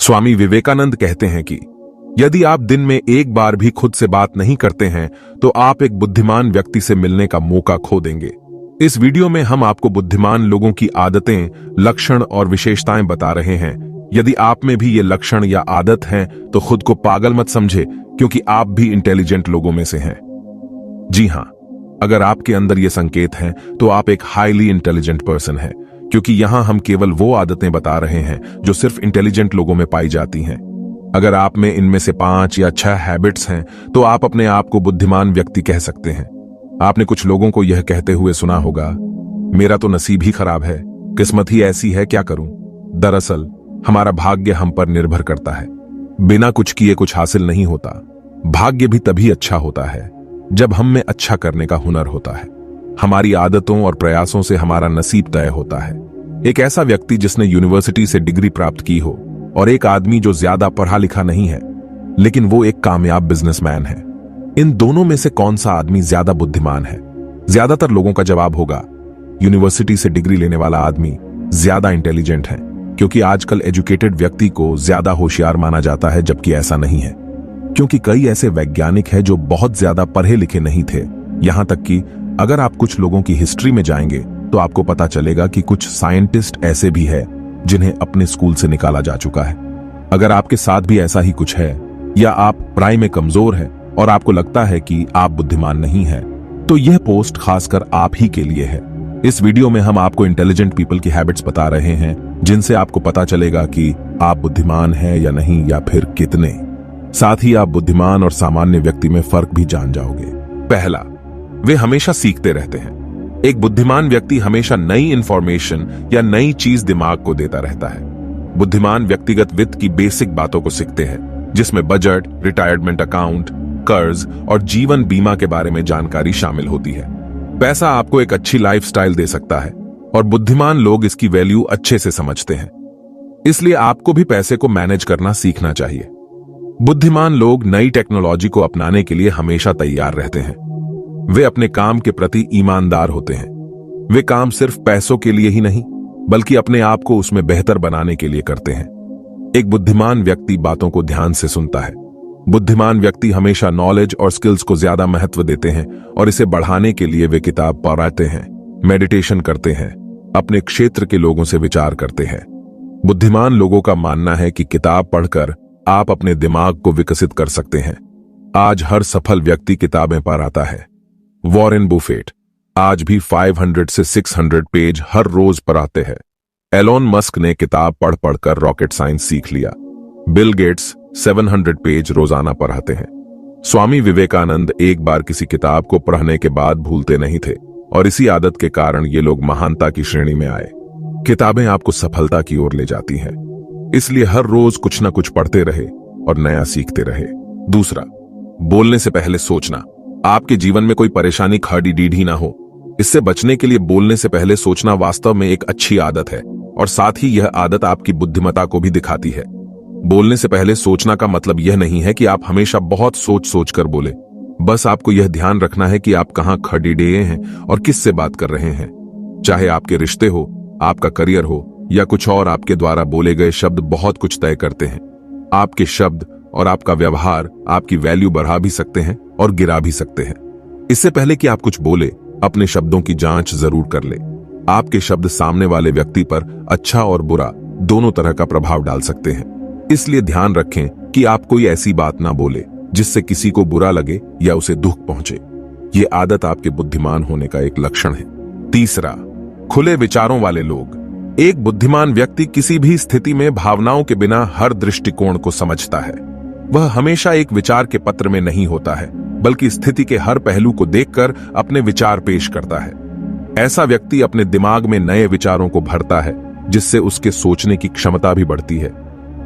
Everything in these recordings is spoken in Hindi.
स्वामी विवेकानंद कहते हैं कि यदि आप दिन में एक बार भी खुद से बात नहीं करते हैं तो आप एक बुद्धिमान व्यक्ति से मिलने का मौका खो देंगे। इस वीडियो में हम आपको बुद्धिमान लोगों की आदतें, लक्षण और विशेषताएं बता रहे हैं। यदि आप में भी ये लक्षण या आदत हैं तो खुद को पागल मत समझे, क्योंकि आप भी इंटेलिजेंट लोगों में से हैं। जी हां, अगर आपके अंदर ये संकेत हैं तो आप एक हाईली इंटेलिजेंट पर्सन हैं, क्योंकि यहां हम केवल वो आदतें बता रहे हैं जो सिर्फ इंटेलिजेंट लोगों में पाई जाती हैं। अगर आप में इनमें से 5 या 6 हैबिट्स हैं तो आप अपने आप को बुद्धिमान व्यक्ति कह सकते हैं। आपने कुछ लोगों को यह कहते हुए सुना होगा, मेरा तो नसीब ही खराब है, किस्मत ही ऐसी है, क्या करूं। दरअसल हमारा भाग्य हम पर निर्भर करता है। बिना कुछ किए कुछ हासिल नहीं होता। भाग्य भी तभी अच्छा होता है जब हम में अच्छा करने का हुनर होता है। हमारी आदतों और प्रयासों से हमारा नसीब तय होता है। एक ऐसा व्यक्ति जिसने यूनिवर्सिटी से डिग्री प्राप्त की हो और एक आदमी जो ज्यादा पढ़ा लिखा नहीं है लेकिन वो एक कामयाब बिजनेसमैन है, इन दोनों में से कौन सा आदमी ज्यादा बुद्धिमान है? ज्यादातर लोगों का जवाब होगा यूनिवर्सिटी से डिग्री लेने वाला आदमी ज्यादा इंटेलिजेंट है, क्योंकि आजकल एजुकेटेड व्यक्ति को ज्यादा होशियार माना जाता है, जबकि ऐसा नहीं है। क्योंकि कई ऐसे वैज्ञानिक हैं जो बहुत ज्यादा पढ़े लिखे नहीं थे। यहां तक कि अगर आप कुछ लोगों की हिस्ट्री में जाएंगे तो आपको पता चलेगा कि कुछ साइंटिस्ट ऐसे भी हैं जिन्हें अपने स्कूल से निकाला जा चुका है। अगर आपके साथ भी ऐसा ही कुछ है, या आप पढ़ाई में कमजोर हैं और आपको लगता है कि आप बुद्धिमान नहीं हैं, तो यह पोस्ट खासकर आप ही के लिए है। इस वीडियो में हम आपको इंटेलिजेंट पीपल की हैबिट्स बता रहे हैं, जिनसे आपको पता चलेगा कि आप बुद्धिमान हैं या नहीं, या फिर कितने। साथ ही आप बुद्धिमान और सामान्य व्यक्ति में फर्क भी जान जाओगे। पहला, वे हमेशा सीखते रहते हैं। एक बुद्धिमान व्यक्ति हमेशा नई इंफॉर्मेशन या नई चीज दिमाग को देता रहता है। बुद्धिमान व्यक्तिगत वित्त की बेसिक बातों को सीखते हैं, जिसमें बजट, रिटायरमेंट अकाउंट, कर्ज और जीवन बीमा के बारे में जानकारी शामिल होती है। पैसा आपको एक अच्छी लाइफस्टाइल दे सकता है और बुद्धिमान लोग इसकी वैल्यू अच्छे से समझते हैं। इसलिए आपको भी पैसे को मैनेज करना सीखना चाहिए। बुद्धिमान लोग नई टेक्नोलॉजी को अपनाने के लिए हमेशा तैयार रहते हैं। वे अपने काम के प्रति ईमानदार होते हैं। वे काम सिर्फ पैसों के लिए ही नहीं, बल्कि अपने आप को उसमें बेहतर बनाने के लिए करते हैं। एक बुद्धिमान व्यक्ति बातों को ध्यान से सुनता है। बुद्धिमान व्यक्ति हमेशा नॉलेज और स्किल्स को ज्यादा महत्व देते हैं और इसे बढ़ाने के लिए वे किताब पढ़ते हैं, मेडिटेशन करते हैं, अपने क्षेत्र के लोगों से विचार करते हैं। बुद्धिमान लोगों का मानना है कि किताब पढ़कर आप अपने दिमाग को विकसित कर सकते हैं। आज हर सफल व्यक्ति किताबें पढ़ आता है। वॉरेन बुफेट आज भी 500 से 600 पेज हर रोज पढ़ाते हैं। एलोन मस्क ने किताब पढ़ पढ़कर रॉकेट साइंस सीख लिया। बिल गेट्स 700 पेज रोजाना पढ़ाते हैं। स्वामी विवेकानंद एक बार किसी किताब को पढ़ने के बाद भूलते नहीं थे, और इसी आदत के कारण ये लोग महानता की श्रेणी में आए। किताबें आपको सफलता की ओर ले जाती हैं, इसलिए हर रोज कुछ न कुछ पढ़ते रहे और नया सीखते रहे। दूसरा, बोलने से पहले सोचना। आपके जीवन में कोई परेशानी खड़ी डीढ़ी ना हो, इससे बचने के लिए बोलने से पहले सोचना वास्तव में एक अच्छी आदत है, और साथ ही यह आदत आपकी बुद्धिमत्ता को भी दिखाती है। बोलने से पहले सोचना का मतलब यह नहीं है कि आप हमेशा बहुत सोच कर बोले। बस आपको यह ध्यान रखना है कि आप कहां खड़ी डे हैं और किससे बात कर रहे हैं। चाहे आपके रिश्ते हो, आपका करियर हो या कुछ और, आपके द्वारा बोले गए शब्द बहुत कुछ तय करते हैं। आपके शब्द और आपका व्यवहार आपकी वैल्यू बढ़ा भी सकते हैं और गिरा भी सकते हैं। इससे पहले कि आप कुछ बोले, अपने शब्दों की जांच जरूर कर ले। आपके शब्द सामने वाले व्यक्ति पर अच्छा और बुरा दोनों तरह का प्रभाव डाल सकते हैं, इसलिए ध्यान रखें कि आप कोई ऐसी बात ना बोले जिससे किसी को बुरा लगे या उसे दुख पहुंचे। ये आदत आपके बुद्धिमान होने का एक लक्षण है। तीसरा, खुले विचारों वाले लोग। एक बुद्धिमान व्यक्ति किसी भी स्थिति में भावनाओं के बिना हर दृष्टिकोण को समझता है। वह हमेशा एक विचार के पत्र में नहीं होता है, बल्कि स्थिति के हर पहलू को देखकर अपने विचार पेश करता है। ऐसा व्यक्ति अपने दिमाग में नए विचारों को भरता है, जिससे उसके सोचने की क्षमता भी बढ़ती है।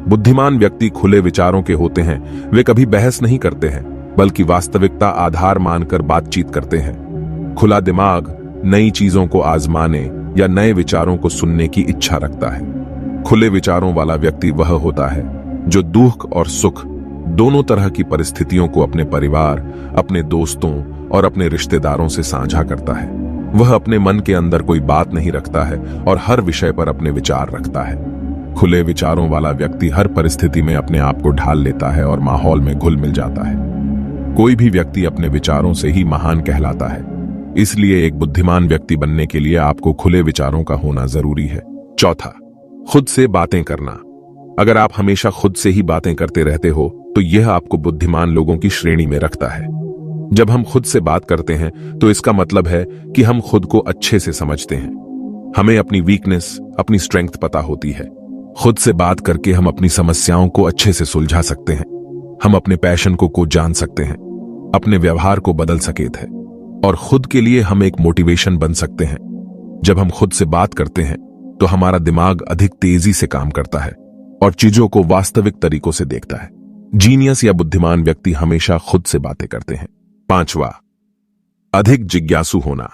बुद्धिमान व्यक्ति खुले विचारों के होते हैं। वे कभी बहस नहीं करते हैं, बल्कि वास्तविकता आधार मानकर बातचीत करते हैं। खुला दिमाग नई चीजों को आजमाने या नए विचारों को सुनने की इच्छा रखता है। खुले विचारों वाला व्यक्ति वह होता है जो दुख और सुख दोनों तरह की परिस्थितियों को अपने परिवार, अपने दोस्तों और अपने रिश्तेदारों से साझा करता है। वह अपने मन के अंदर कोई बात नहीं रखता है और हर विषय पर अपने विचार रखता है। खुले विचारों वाला व्यक्ति हर परिस्थिति में अपने आप को ढाल लेता है और माहौल में घुल मिल जाता है। कोई भी व्यक्ति अपने विचारों से ही महान कहलाता है। इसलिए एक बुद्धिमान व्यक्ति बनने के लिए आपको खुले विचारों का होना जरूरी है। चौथा, खुद से बातें करना। अगर आप हमेशा खुद से ही बातें करते रहते हो तो यह आपको बुद्धिमान लोगों की श्रेणी में रखता है। जब हम खुद से बात करते हैं तो इसका मतलब है कि हम खुद को अच्छे से समझते हैं। हमें अपनी वीकनेस, अपनी स्ट्रेंथ पता होती है। खुद से बात करके हम अपनी समस्याओं को अच्छे से सुलझा सकते हैं। हम अपने पैशन को जान सकते हैं, अपने व्यवहार को बदल सकेत है और खुद के लिए हम एक मोटिवेशन बन सकते हैं। जब हम खुद से बात करते हैं तो हमारा दिमाग अधिक तेजी से काम करता है और चीजों को वास्तविक तरीकों से देखता है। जीनियस या बुद्धिमान व्यक्ति हमेशा खुद से बातें करते हैं। पांचवा, अधिक जिज्ञासु होना।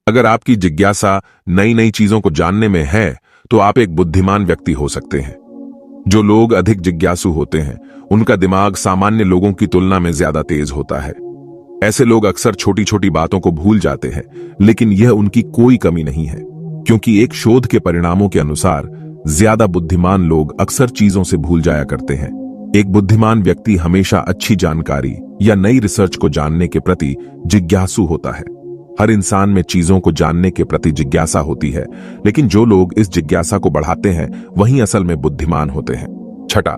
अगर आपकी जिज्ञासा नई नई चीजों को जानने में है तो आप एक बुद्धिमान व्यक्ति हो सकते हैं। जो लोग अधिक जिज्ञासु होते हैं उनका दिमाग सामान्य लोगों की तुलना में ज्यादा तेज होता है। ऐसे लोग अक्सर छोटी छोटी बातों को भूल जाते हैं, लेकिन यह उनकी कोई कमी नहीं है, क्योंकि एक शोध के परिणामों के अनुसार ज्यादा बुद्धिमान लोग अक्सर चीजों से भूल जाया करते हैं। एक बुद्धिमान व्यक्ति हमेशा अच्छी जानकारी या नई रिसर्च को जानने के प्रति जिज्ञासु होता है। हर इंसान में चीजों को जानने के प्रति जिज्ञासा होती है, लेकिन जो लोग इस जिज्ञासा को बढ़ाते हैं वही असल में बुद्धिमान होते हैं। छठा,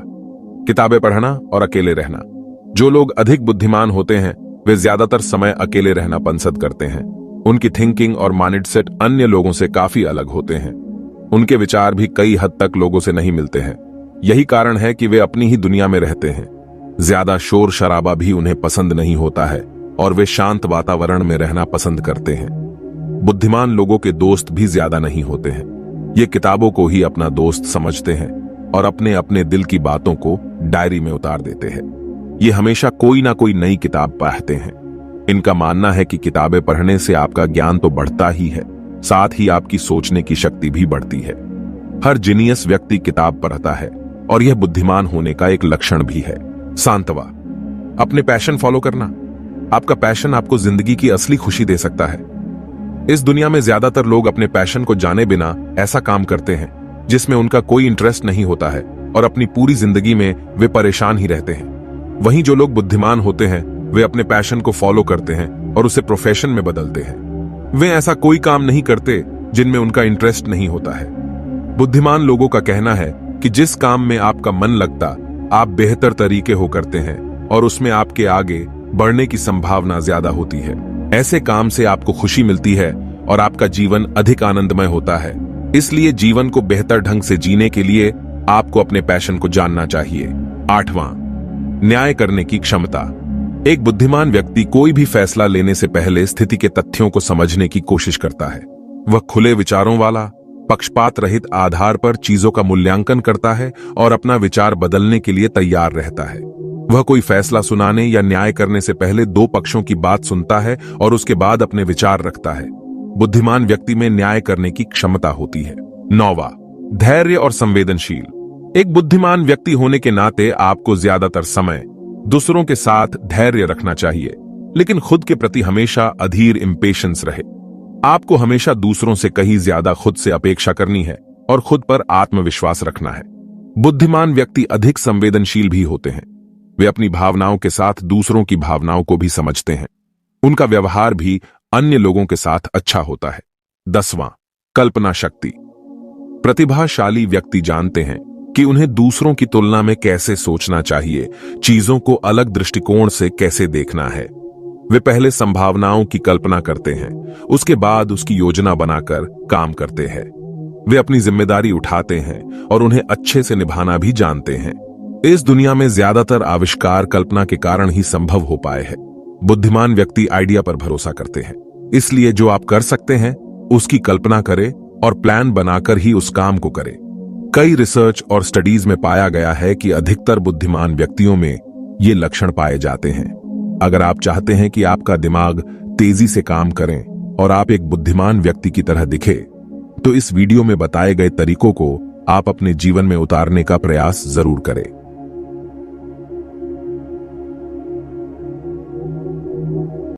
किताबें पढ़ना और अकेले रहना। जो लोग अधिक बुद्धिमान होते हैं वे ज्यादातर समय अकेले रहना पसंद करते हैं। उनकी थिंकिंग और माइंडसेट अन्य लोगों से काफी अलग होते हैं। उनके विचार भी कई हद तक लोगों से नहीं मिलते हैं। यही कारण है कि वे अपनी ही दुनिया में रहते हैं। ज्यादा शोर शराबा भी उन्हें पसंद नहीं होता है और वे शांत वातावरण में रहना पसंद करते हैं। बुद्धिमान लोगों के दोस्त भी ज्यादा नहीं होते हैं। ये किताबों को ही अपना दोस्त समझते हैं और अपने अपने दिल की बातों को डायरी में उतार देते हैं। ये हमेशा कोई ना कोई नई किताब पढ़ते हैं। इनका मानना है कि किताबें पढ़ने से आपका ज्ञान तो बढ़ता ही है, साथ ही आपकी सोचने की शक्ति भी बढ़ती है। हर जीनियस व्यक्ति किताब पढ़ता है और यह बुद्धिमान होने का एक लक्षण भी है। सांतवा, अपने पैशन फॉलो करना। आपका पैशन आपको जिंदगी की असली खुशी दे सकता है। इस दुनिया में ज्यादातर लोग अपने पैशन को जाने बिना ऐसा काम करते हैं जिसमें उनका कोई इंटरेस्ट नहीं होता है और अपनी पूरी जिंदगी में वे परेशान ही रहते हैं। वहीं जो लोग बुद्धिमान होते हैं वे अपने पैशन को फॉलो करते हैं और उसे प्रोफेशन में बदलते हैं। वे ऐसा कोई काम नहीं करते जिनमें उनका इंटरेस्ट नहीं होता है। बुद्धिमान लोगों का कहना है कि जिस काम में आपका मन लगता आप बेहतर तरीके हो करते हैं और उसमें आपके आगे बढ़ने की संभावना ज्यादा होती है। ऐसे काम से आपको खुशी मिलती है और आपका जीवन अधिक आनंदमय होता है। इसलिए जीवन को बेहतर ढंग से जीने के लिए आपको अपने पैशन को जानना चाहिए। आठवां, न्याय करने की क्षमता। एक बुद्धिमान व्यक्ति कोई भी फैसला लेने से पहले स्थिति के तथ्यों को समझने की कोशिश करता है। वह खुले विचारों वाला, पक्षपात रहित आधार पर चीजों का मूल्यांकन करता है और अपना विचार बदलने के लिए तैयार रहता है। वह कोई फैसला सुनाने या न्याय करने से पहले दो पक्षों की बात सुनता है और उसके बाद अपने विचार रखता है। बुद्धिमान व्यक्ति में न्याय करने की क्षमता होती है। नौवां, धैर्य और संवेदनशील। एक बुद्धिमान व्यक्ति होने के नाते आपको ज्यादातर समय दूसरों के साथ धैर्य रखना चाहिए, लेकिन खुद के प्रति हमेशा अधीर इम्पेशेंस रहे। आपको हमेशा दूसरों से कहीं ज्यादा खुद से अपेक्षा करनी है और खुद पर आत्मविश्वास रखना है। बुद्धिमान व्यक्ति अधिक संवेदनशील भी होते हैं। वे अपनी भावनाओं के साथ दूसरों की भावनाओं को भी समझते हैं। उनका व्यवहार भी अन्य लोगों के साथ अच्छा होता है। 10वां, कल्पना शक्ति। प्रतिभाशाली व्यक्ति जानते हैं कि उन्हें दूसरों की तुलना में कैसे सोचना चाहिए, चीजों को अलग दृष्टिकोण से कैसे देखना है। वे पहले संभावनाओं की कल्पना करते हैं, उसके बाद उसकी योजना बनाकर काम करते हैं। वे अपनी जिम्मेदारी उठाते हैं और उन्हें अच्छे से निभाना भी जानते हैं। इस दुनिया में ज्यादातर आविष्कार कल्पना के कारण ही संभव हो पाए हैं। बुद्धिमान व्यक्ति आइडिया पर भरोसा करते हैं, इसलिए जो आप कर सकते हैं उसकी कल्पना करें और प्लान बनाकर ही उस काम को करें। कई रिसर्च और स्टडीज में पाया गया है कि अधिकतर बुद्धिमान व्यक्तियों में ये लक्षण पाए जाते हैं। अगर आप चाहते हैं कि आपका दिमाग तेजी से काम करें और आप एक बुद्धिमान व्यक्ति की तरह दिखे, तो इस वीडियो में बताए गए तरीकों को आप अपने जीवन में उतारने का प्रयास जरूर करें।